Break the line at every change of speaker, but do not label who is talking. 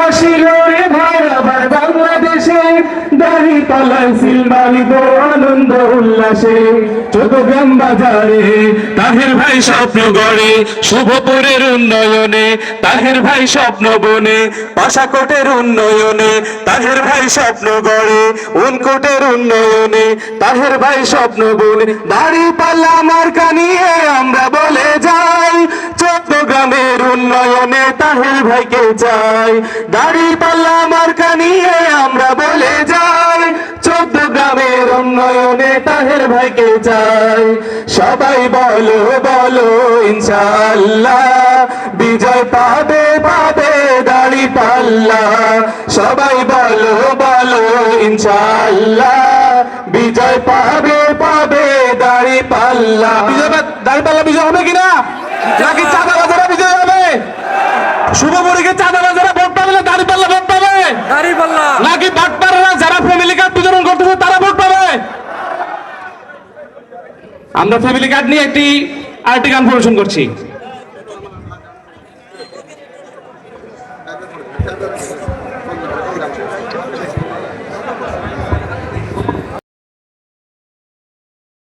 আসিল রে ভাই আবার বাংলাদেশে, দাড়ি পাল্লায় সিল মারিব আনন্দ উল্লাসে। চট্টগ্রাম বাজারে তাহের ভাই স্বপ্ন গড়ে, শুভপুরের উন্নয়নে তাহের ভাই স্বপ্ন বনে, পাশাকোটের উন্নয়নে তাহের ভাই স্বপ্ন গড়ে, উনকোটের উন্নয়নে তাহের ভাই স্বপ্ন বনে। দাড়ি পাল্লা মার্কা নিয়ে আমরা বলে যাই, চট্টগ্রামের উন্নয়নে তাহের ভাইকে চাই। দাড়ি পাল্লা মার্কা নিয়ে আমরা বলে যাই, চট্টগ্রামের উন্নয়নে তাহের ভাইকে চাই। সবাই বলো বলো ইনশাআল্লাহ, বিজয় পাবে পাবে দাড়ি পাল্লা। সবাই বলো বলো ইনশাআল্লাহ, বিজয় পাবে পাবে দাড়ি পাল্লা। দাড়ি পাল্লা বিজয় হবে কিনা, নাকি চাঁদাবাজারা বিজয় হবে? শুভপুরীকে চাঁদাবাজারা ভোট পাবে না দাড়ি পাল্লা ভোট পাবে?
দাড়ি পাল্লা।
নাকি বাটপাড়ারা যারা ফ্যামিলি কার্ড বিতরণ করতেছে তারা ভোট পাবে? আমরা ফ্যামিলি কার্ড নিয়ে একটি আর্টিকেল পরিবেশন করছি।